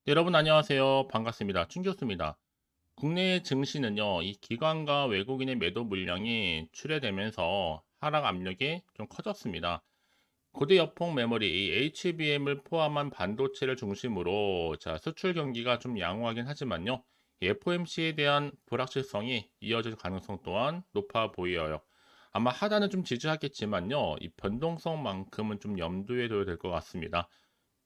네, 여러분 안녕하세요. 반갑습니다. 춘 교수입니다. 국내 증시는요, 이 기관과 외국인의 매도 물량이 출회되면서 하락 압력이 좀 커졌습니다. 고대 여폭 메모리 이 HBM을 포함한 반도체를 중심으로 수출 경기가 좀 양호하긴 하지만요. 이 FOMC에 대한 불확실성이 이어질 가능성 또한 높아 보여요. 아마 하단은 좀 지지하겠지만요. 이 변동성만큼은 좀 염두에 둬야 될 것 같습니다.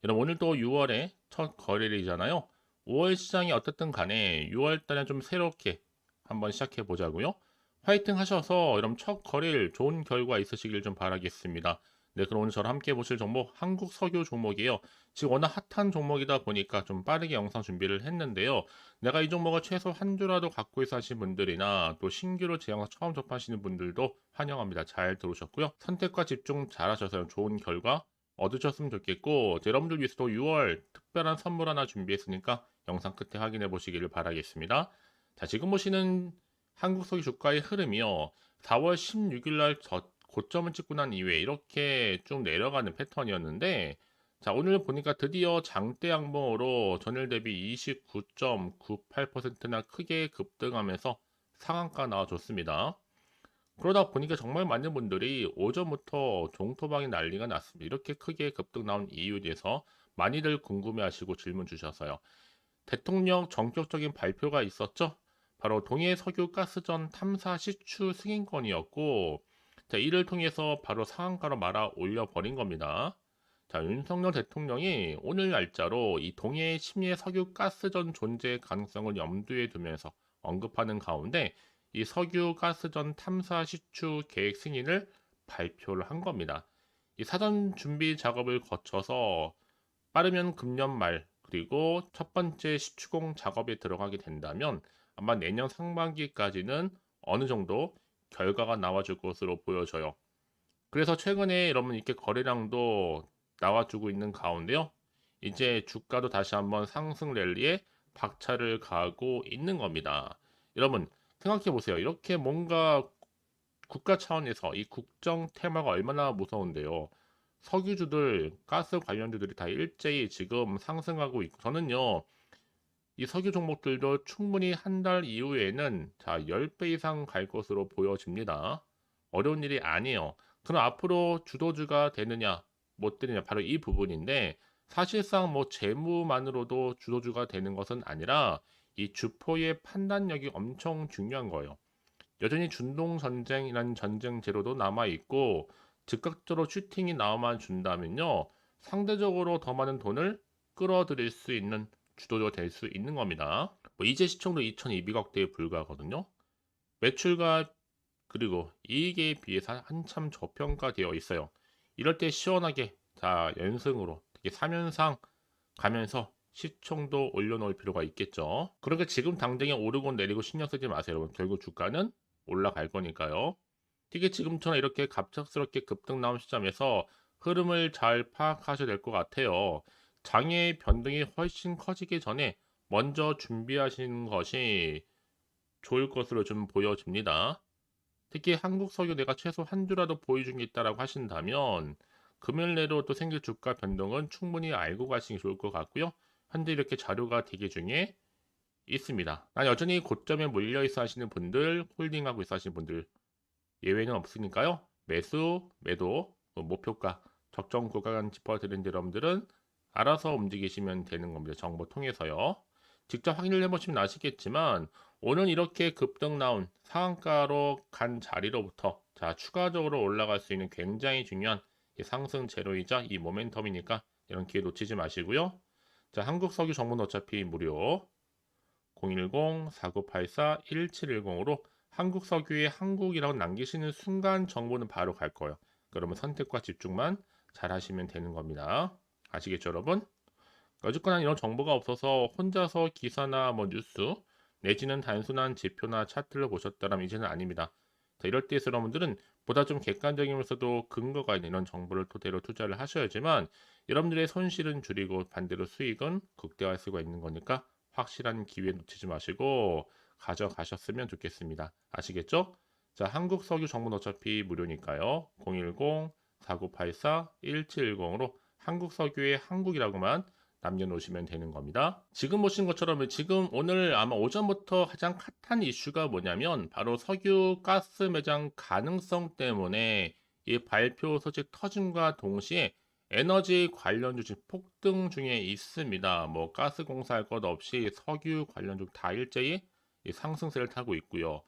여러분 오늘도 6월에 첫 거래일이잖아요. 5월 시장이 어떻든 간에 6월 달에 좀 새롭게 한번 시작해 보자고요. 화이팅 하셔서 여러분 첫 거래일 좋은 결과 있으시길 좀 바라겠습니다. 네, 그럼 오늘 저랑 함께 보실 종목 한국 석유 종목이에요. 지금 워낙 핫한 종목이다 보니까 좀 빠르게 영상 준비를 했는데요. 내가 이 종목을 최소 한 주라도 갖고 있어 하신 분들이나 또 신규로 제 영상 처음 접하시는 분들도 환영합니다. 잘 들어오셨고요. 선택과 집중 잘 하셔서 좋은 결과 얻으셨으면 좋겠고 여러분들 위해서도 6월 특별한 선물 하나 준비했으니까 영상 끝에 확인해 보시기를 바라겠습니다. 자, 지금 보시는 한국석유 주가의 흐름이요. 4월 16일 날 고점을 찍고 난 이후에 이렇게 쭉 내려가는 패턴이었는데 자, 오늘 보니까 드디어 장대 양봉으로 전일 대비 29.98%나 크게 급등하면서 상한가 나와줬습니다. 그러다 보니까 정말 많은 분들이 오전부터 종토방이 난리가 났습니다. 이렇게 크게 급등 나온 이유에 대해서 많이들 궁금해하시고 질문 주셔서요. 대통령 전격적인 발표가 있었죠. 바로 동해 석유 가스전 탐사 시추 승인권이었고, 자, 이를 통해서 바로 상한가로 말아 올려버린 겁니다. 자, 윤석열 대통령이 오늘 날짜로 이 동해 심해 석유 가스전 존재 가능성을 염두에 두면서 언급하는 가운데 이 석유 가스전 탐사 시추 계획 승인을 발표를 한 겁니다. 이 사전 준비 작업을 거쳐서 빠르면 금년 말 그리고 첫 번째 시추공 작업에 들어가게 된다면 아마 내년 상반기까지는 어느 정도 결과가 나와줄 것으로 보여져요. 그래서 최근에 여러분 이렇게 거래량도 나와주고 있는 가운데요. 이제 주가도 다시 한번 상승 랠리에 박차를 가하고 있는 겁니다. 여러분 생각해 보세요. 이렇게 뭔가 국가 차원에서 이 국정 테마가 얼마나 무서운데요. 석유주들, 가스 관련주들이 다 일제히 지금 상승하고 있고 저는요. 이 석유 종목들도 충분히 한 달 이후에는 10배 이상 갈 것으로 보여집니다. 어려운 일이 아니에요. 그럼 앞으로 주도주가 되느냐, 못 되느냐, 바로 이 부분인데, 사실상 뭐 재무만으로도 주도주가 되는 것은 아니라, 이 주포의 판단력이 엄청 중요한 거예요. 여전히 중동 전쟁이라는 전쟁 제로도 남아 있고, 즉각적으로 슈팅이 나와만 준다면요, 상대적으로 더 많은 돈을 끌어들일 수 있는 주도가 될 수 있는 겁니다. 뭐 이제 시총도 2,200억대에 불과하거든요. 매출과 그리고 이익에 비해서 한참 저평가되어 있어요. 이럴 때 시원하게 연승으로 특히 3연상 가면서 시총도 올려놓을 필요가 있겠죠. 그러니까 지금 당장에 오르고 내리고 신경 쓰지 마세요, 여러분. 결국 주가는 올라갈 거니까요. 특히 지금처럼 이렇게 갑작스럽게 급등 나온 시점에서 흐름을 잘 파악하셔야 될 것 같아요. 장의 변동이 훨씬 커지기 전에 먼저 준비하시는 것이 좋을 것으로 좀 보여집니다. 특히 한국 석유 내가 최소 한 주라도 보유 중에 있다라고 하신다면 금일 내로 또 생길 주가 변동은 충분히 알고 가시는 게 좋을 것 같고요. 현재 이렇게 자료가 대기 중에 있습니다. 난 여전히 고점에 몰려 있어 하시는 분들, 홀딩하고 있어 하시는 분들 예외는 없으니까요. 매수, 매도, 목표가, 적정 구간 짚어드린 여러분들은 알아서 움직이시면 되는 겁니다. 정보 통해서요. 직접 확인을 해보시면 아시겠지만 오늘 이렇게 급등 나온 상한가로 간 자리로부터 추가적으로 올라갈 수 있는 굉장히 중요한 이 상승 제로이자 이 모멘텀이니까 이런 기회 놓치지 마시고요. 한국석유 정보는 어차피 무료 010-4984-1710으로 한국석유의 한국이라고 남기시는 순간 정보는 바로 갈 거예요. 그러면 선택과 집중만 잘 하시면 되는 겁니다. 아시겠죠, 여러분? 어쨌거나 이런 정보가 없어서 혼자서 기사나 뭐 뉴스 내지는 단순한 지표나 차트를 보셨다면 이제는 아닙니다. 이럴 때에서 여러분들은 보다 좀 객관적이면서도 근거가 있는 이런 정보를 토대로 투자를 하셔야지만 여러분들의 손실은 줄이고 반대로 수익은 극대화할 수가 있는 거니까 확실한 기회 놓치지 마시고 가져가셨으면 좋겠습니다. 아시겠죠? 한국 석유 정보는 어차피 무료니까요. 010-4984-1710으로 한국 석유의 한국이라고만 남겨놓으시면 되는 겁니다. 지금 보신 것처럼 지금 오늘 아마 오전부터 가장 핫한 이슈가 뭐냐면 바로 석유 가스 매장 가능성 때문에 이 발표 소식 터짐과 동시에 에너지 관련 주식 폭등 중에 있습니다. 뭐 가스 공사할 것 없이 석유 관련 주식 다 일제히 이 상승세를 타고 있고요.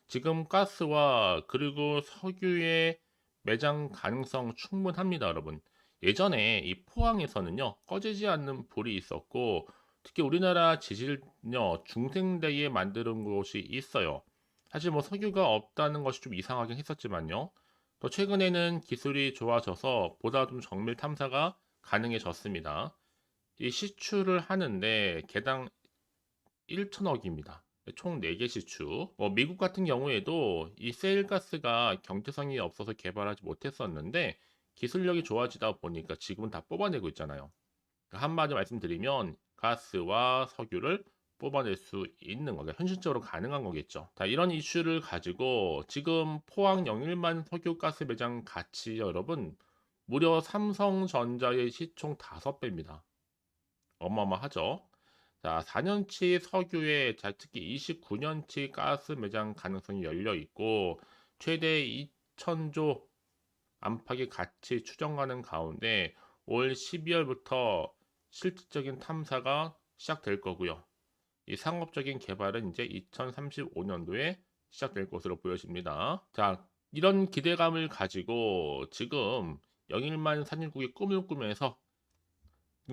지금 가스와 그리고 석유의 매장 가능성 충분합니다, 여러분. 예전에 이 포항에서는요, 꺼지지 않는 불이 있었고, 특히 우리나라 지질요, 중생대에 만드는 곳이 있어요. 사실 뭐 석유가 없다는 것이 좀 이상하긴 했었지만요. 또 최근에는 기술이 좋아져서 보다 좀 정밀 탐사가 가능해졌습니다. 이 시추를 하는데 개당 1천억입니다. 총 4개 시추. 뭐 미국 같은 경우에도 이 세일가스가 경제성이 없어서 개발하지 못했었는데 기술력이 좋아지다 보니까 지금은 다 뽑아내고 있잖아요. 한마디로 말씀드리면 가스와 석유를 뽑아낼 수 있는 거가 현실적으로 가능한 거겠죠. 자, 이런 이슈를 가지고 지금 포항 영일만 석유가스 매장 가치 여러분 무려 삼성전자의 시총 5배입니다. 어마어마하죠. 자, 4년치 석유에 특히 29년치 가스 매장 가능성이 열려 있고 최대 2천조 안팎의 가치 추정하는 가운데 올 12월부터 실질적인 탐사가 시작될 거고요. 이 상업적인 개발은 이제 2035년도에 시작될 것으로 보여집니다. 자, 이런 기대감을 가지고 지금 영일만 산일국의 꿈을 꾸면서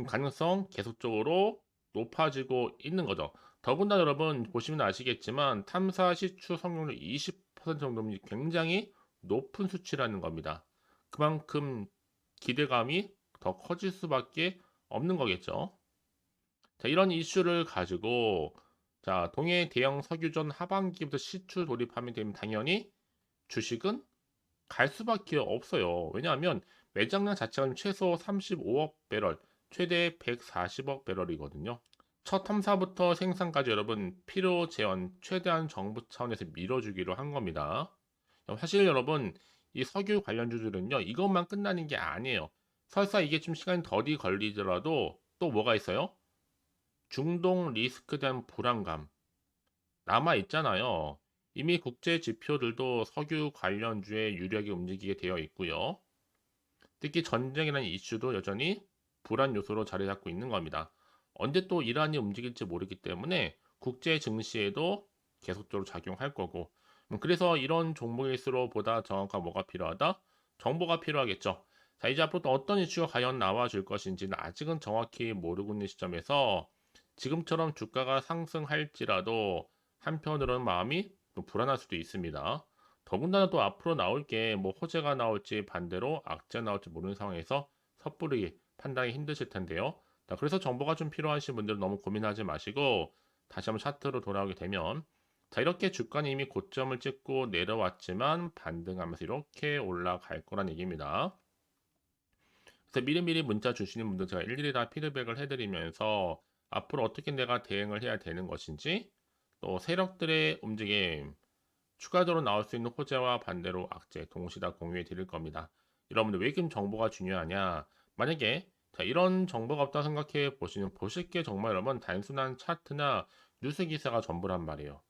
가능성 계속적으로 높아지고 있는 거죠. 더군다나 여러분 보시면 아시겠지만 탐사 시추 성공률 20% 정도면 굉장히 높은 수치라는 겁니다. 그만큼 기대감이 더 커질 수밖에 없는 거겠죠. 자, 이런 이슈를 가지고 자, 동해 대형 석유전 하반기부터 시추 돌입하면 되면 당연히 주식은 갈 수밖에 없어요. 왜냐하면 매장량 자체가 최소 35억 배럴, 최대 140억 배럴이거든요. 첫 탐사부터 생산까지 여러분 필요 제한 최대한 정부 차원에서 밀어주기로 한 겁니다. 사실 여러분 이 석유 관련주들은요 이것만 끝나는 게 아니에요. 설사 이게 좀 시간이 덜이 걸리더라도 또 뭐가 있어요? 중동 리스크에 대한 불안감 남아 있잖아요. 이미 국제 지표들도 석유 관련주에 유리하게 움직이게 되어 있고요. 특히 전쟁이라는 이슈도 여전히 불안 요소로 자리 잡고 있는 겁니다. 언제 또 이란이 움직일지 모르기 때문에 국제 증시에도 계속적으로 작용할 거고 그래서 이런 종목일수록 보다 정확한 뭐가 필요하다? 정보가 필요하겠죠. 자, 이제 앞으로 또 어떤 이슈가 과연 나와줄 것인지는 아직은 정확히 모르고 있는 시점에서 지금처럼 주가가 상승할지라도 한편으로는 마음이 좀 불안할 수도 있습니다. 더군다나 또 앞으로 나올 게 뭐 호재가 나올지 반대로 악재가 나올지 모르는 상황에서 섣부르게 판단이 힘드실 텐데요. 자, 그래서 정보가 좀 필요하신 분들은 너무 고민하지 마시고 다시 한번 차트로 돌아오게 되면 자, 이렇게 주가는 이미 고점을 찍고 내려왔지만 반등하면서 이렇게 올라갈 거란 얘기입니다. 그래서 미리미리 문자 주시는 분들 제가 일일이 다 피드백을 해드리면서 앞으로 어떻게 내가 대응을 해야 되는 것인지 또 세력들의 움직임 추가적으로 나올 수 있는 호재와 반대로 악재 동시에 다 공유해 드릴 겁니다. 여러분들 왜 이렇게 정보가 중요하냐? 만약에 자, 이런 정보가 없다 생각해 보시면 보실 게 정말 여러분 단순한 차트나 뉴스 기사가 전부란 말이에요.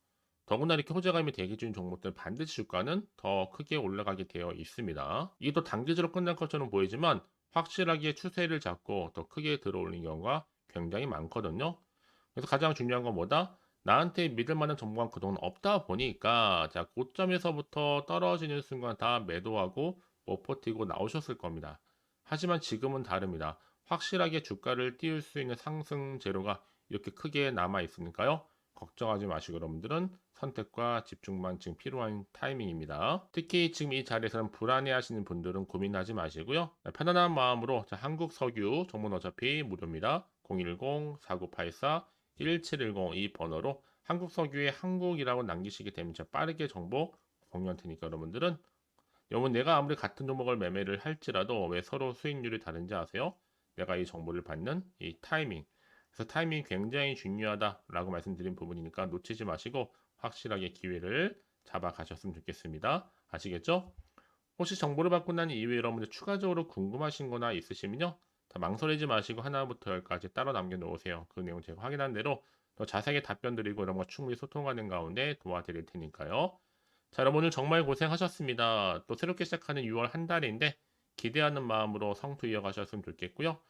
더구나 이렇게 호재감이 대기 중인 종목들 반드시 주가는 더 크게 올라가게 되어 있습니다. 이게 또 단기적으로 끝날 것처럼 보이지만 확실하게 추세를 잡고 더 크게 들어올리는 경우가 굉장히 많거든요. 그래서 가장 중요한 건 뭐다? 나한테 믿을 만한 정보가 그동안 없다 보니까 자 고점에서부터 떨어지는 순간 다 매도하고 못 버티고 나오셨을 겁니다. 하지만 지금은 다릅니다. 확실하게 주가를 띄울 수 있는 상승 재료가 이렇게 크게 남아 있으니까요. 걱정하지 마시고 여러분들은 선택과 집중만 지금 필요한 타이밍입니다. 특히 지금 이 자리에서는 불안해 하시는 분들은 고민하지 마시고요. 편안한 마음으로 자, 한국석유 정보는 어차피 무료입니다. 010-4984-1710 이 번호로 한국석유의 한국이라고 남기시게 되면 제가 빠르게 정보 공유할 테니까 여러분들은 여러분 내가 아무리 같은 종목을 매매를 할지라도 왜 서로 수익률이 다른지 아세요? 내가 이 정보를 받는 이 타이밍 그래서 타이밍이 굉장히 중요하다라고 말씀드린 부분이니까 놓치지 마시고 확실하게 기회를 잡아 가셨으면 좋겠습니다. 아시겠죠? 혹시 정보를 받고 난 이후에 여러분들 추가적으로 궁금하신 거나 있으시면요. 자, 망설이지 마시고 하나부터 열까지 따로 남겨놓으세요. 그 내용 제가 확인한 대로 더 자세하게 답변 드리고 이런 거 충분히 소통하는 가운데 도와드릴 테니까요. 자, 여러분 오늘 정말 고생하셨습니다. 또 새롭게 시작하는 6월 한 달인데 기대하는 마음으로 성투 이어가셨으면 좋겠고요.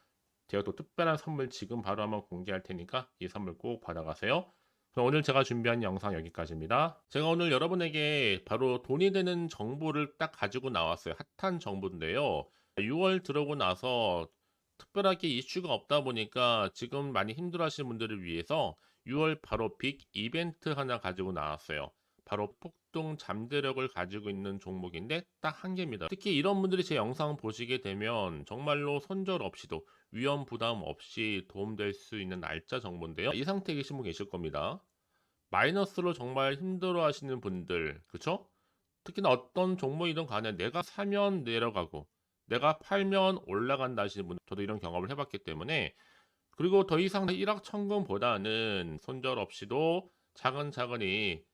제가 또 특별한 선물 지금 바로 한번 공개할 테니까 이 선물 꼭 받아가세요. 그럼 오늘 제가 준비한 영상 여기까지입니다. 제가 오늘 여러분에게 바로 돈이 되는 정보를 딱 가지고 나왔어요. 핫한 정보인데요. 6월 들어오고 나서 특별하게 이슈가 없다 보니까 지금 많이 힘들어하시는 분들을 위해서 6월 바로 빅 이벤트 하나 가지고 나왔어요. 바로 폭등 잠재력을 가지고 있는 종목인데 딱 한 개입니다. 특히 이런 분들이 제 영상 보시게 되면 정말로 손절 없이도 위험 부담 없이 도움될 수 있는 날짜 정보인데요. 이 상태에 계신 분 계실 겁니다. 마이너스로 정말 힘들어 하시는 분들, 그쵸? 특히나 어떤 종목이든 간에 내가 사면 내려가고 내가 팔면 올라간다 하시는 분들, 저도 이런 경험을 해봤기 때문에, 그리고 더 이상 일확천금보다는 손절 없이도 차근차근히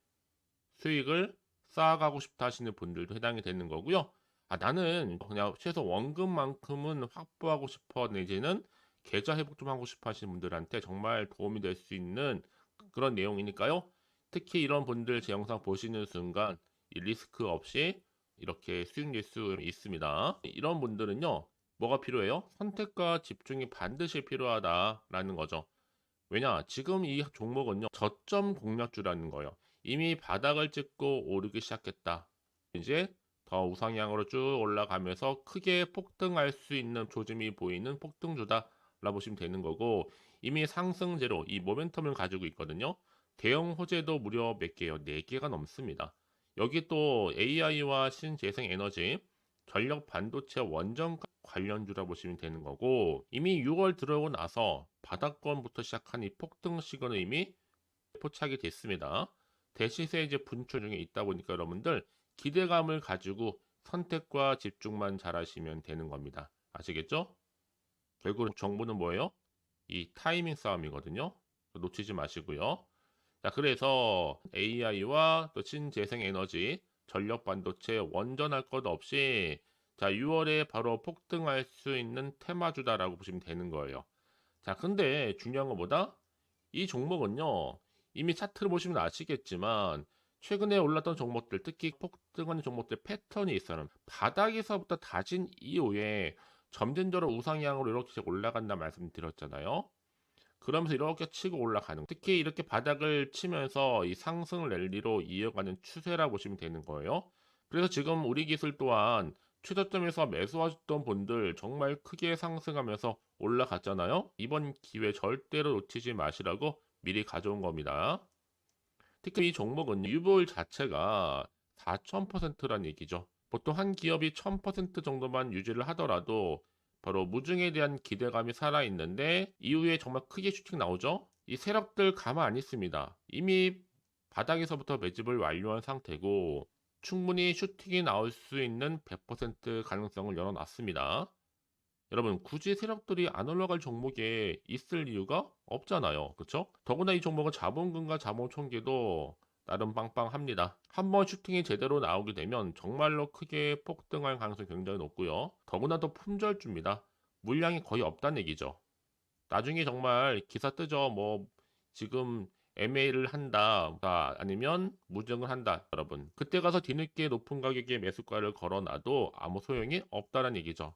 수익을 쌓아가고 싶다 하시는 분들도 해당이 되는 거고요. 아, 나는 그냥 최소 원금만큼은 확보하고 싶어, 내지는 계좌 회복 좀 하고 싶어 하시는 분들한테 정말 도움이 될 수 있는 그런 내용이니까요. 특히 이런 분들 제 영상 보시는 순간 이 리스크 없이 이렇게 수익 낼 수 있습니다. 이런 분들은요, 뭐가 필요해요? 선택과 집중이 반드시 필요하다라는 거죠. 왜냐, 지금 이 종목은요, 저점 공략주라는 거예요. 이미 바닥을 찍고 오르기 시작했다. 이제 더 우상향으로 쭉 올라가면서 크게 폭등할 수 있는 조짐이 보이는 폭등주다 라 보시면 되는 거고, 이미 상승제로 이 모멘텀을 가지고 있거든요. 대형 호재도 무려 몇 개요? 4개가 넘습니다. 여기 또 AI와 신재생 에너지, 전력 반도체 원전 관련주라 보시면 되는 거고, 이미 6월 들어오고 나서 바닥권부터 시작한 이 폭등 시그널 이미 포착이 됐습니다. 대시세 이제 분출 중에 있다 보니까 여러분들 기대감을 가지고 선택과 집중만 잘하시면 되는 겁니다. 아시겠죠? 결국 정보는 뭐예요? 이 타이밍 싸움이거든요. 놓치지 마시고요. 자, 그래서 AI와 또 신재생 에너지, 전력 반도체 원전할 것 없이 자, 6월에 바로 폭등할 수 있는 테마주다라고 보시면 되는 거예요. 자, 근데 중요한 것보다 이 종목은요, 이미 차트를 보시면 아시겠지만 최근에 올랐던 종목들, 특히 폭등하는 종목들 패턴이 있어요. 바닥에서부터 다진 이후에 점진적으로 우상향으로 이렇게 올라간다 말씀드렸잖아요. 그러면서 이렇게 치고 올라가는, 특히 이렇게 바닥을 치면서 이 상승 랠리로 이어가는 추세라 보시면 되는 거예요. 그래서 지금 우리 기술 또한 최저점에서 매수하셨던 분들 정말 크게 상승하면서 올라갔잖아요. 이번 기회 절대로 놓치지 마시라고 미리 가져온 겁니다. 특히 이 종목은 유보율 자체가 4000%란 얘기죠. 보통 한 기업이 1000% 정도만 유지를 하더라도 바로 무중에 대한 기대감이 살아있는데 이후에 정말 크게 슈팅 나오죠. 이 세력들 가만 안 있습니다. 이미 바닥에서부터 매집을 완료한 상태고 충분히 슈팅이 나올 수 있는 100% 가능성을 열어놨습니다. 여러분, 굳이 세력들이 안 올라갈 종목에 있을 이유가 없잖아요. 그쵸? 더구나 이 종목은 자본금과 자본 총계도 나름 빵빵합니다. 한번 슈팅이 제대로 나오게 되면 정말로 크게 폭등할 가능성이 굉장히 높고요. 더구나 또 품절주입니다. 물량이 거의 없다는 얘기죠. 나중에 정말 기사 뜨죠. 뭐 지금 MA를 한다, 아니면 무증을 한다. 여러분, 그때 가서 뒤늦게 높은 가격에 매수가를 걸어놔도 아무 소용이 없다는 얘기죠.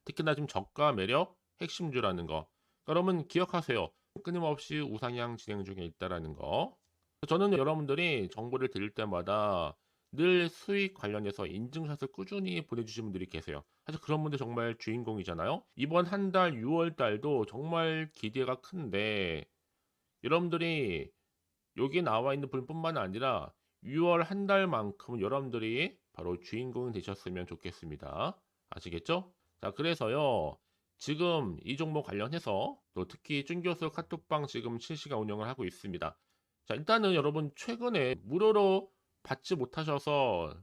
특히나 지금 저가 매력 핵심주라는 거. 여러분 기억하세요. 끊임없이 우상향 진행 중에 있다라는 거. 저는 여러분들이 정보를 드릴 때마다 늘 수익 관련해서 인증샷을 꾸준히 보내주시는 분들이 계세요. 사실 그런 분들 정말 주인공이잖아요. 이번 한 달 6월 달도 정말 기대가 큰데 여러분들이 여기 나와 있는 분뿐만 아니라 6월 한 달만큼은 여러분들이 바로 주인공이 되셨으면 좋겠습니다. 아시겠죠? 자, 그래서요. 지금 이 종목 관련해서 또 특히 준교수 카톡방 지금 실시간 운영을 하고 있습니다. 자, 일단은 여러분 최근에 무료로 받지 못하셔서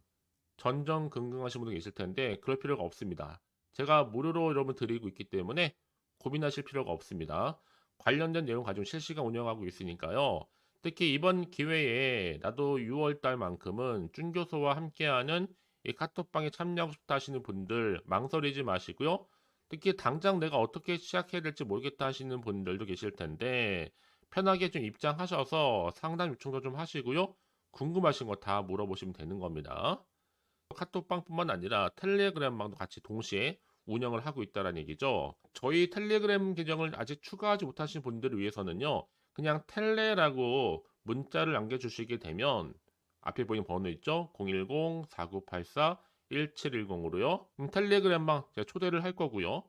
전전긍긍하시는 분들 계실 텐데 그럴 필요가 없습니다. 제가 무료로 여러분 드리고 있기 때문에 고민하실 필요가 없습니다. 관련된 내용 가지고 실시간 운영하고 있으니까요. 특히 이번 기회에 나도 6월 달만큼은 준교수와 함께하는 이 카톡방에 참여하고 싶다 하시는 분들 망설이지 마시고요. 특히 당장 내가 어떻게 시작해야 될지 모르겠다 하시는 분들도 계실 텐데 편하게 좀 입장하셔서 상담 요청도 좀 하시고요. 궁금하신 거 다 물어보시면 되는 겁니다. 카톡방뿐만 아니라 텔레그램방도 같이 동시에 운영을 하고 있다는 얘기죠. 저희 텔레그램 계정을 아직 추가하지 못하신 분들을 위해서는요. 그냥 텔레라고 문자를 남겨주시게 되면 앞에 보이는 번호 있죠? 010-4984-1710으로요. 텔레그램방 제가 초대를 할 거고요.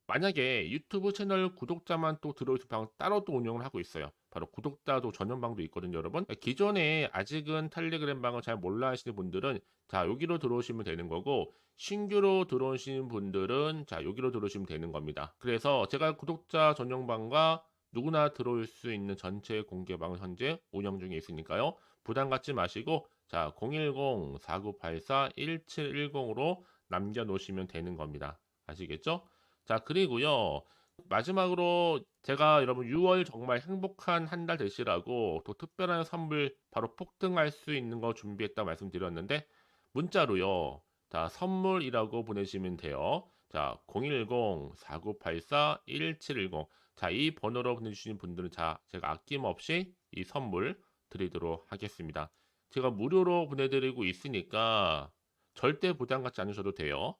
만약에 유튜브 채널 구독자만 또 들어오실 방 따로 또 운영을 하고 있어요. 바로 구독자도 전용방도 있거든요, 여러분. 기존에 아직은 텔레그램 방을 잘 몰라 하시는 분들은 자, 여기로 들어오시면 되는 거고 신규로 들어오시는 분들은 자, 여기로 들어오시면 되는 겁니다. 그래서 제가 구독자 전용방과 누구나 들어올 수 있는 전체 공개방을 현재 운영 중에 있으니까요. 부담 갖지 마시고 자, 010-4984-1710으로 남겨놓으시면 되는 겁니다. 아시겠죠? 자, 그리고요. 마지막으로 제가 여러분 6월 정말 행복한 한 달 되시라고 또 특별한 선물 바로 폭등할 수 있는 거 준비했다 말씀드렸는데 문자로요. 자, 선물이라고 보내시면 돼요. 자, 010-4984-1710. 자, 이 번호로 보내주시는 분들은 자, 제가 아낌없이 이 선물 드리도록 하겠습니다. 제가 무료로 보내드리고 있으니까 절대 부담 갖지 않으셔도 돼요.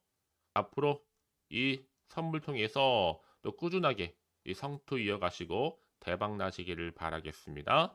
앞으로 이 선물 통해서 또 꾸준하게 이 성투 이어가시고 대박 나시기를 바라겠습니다.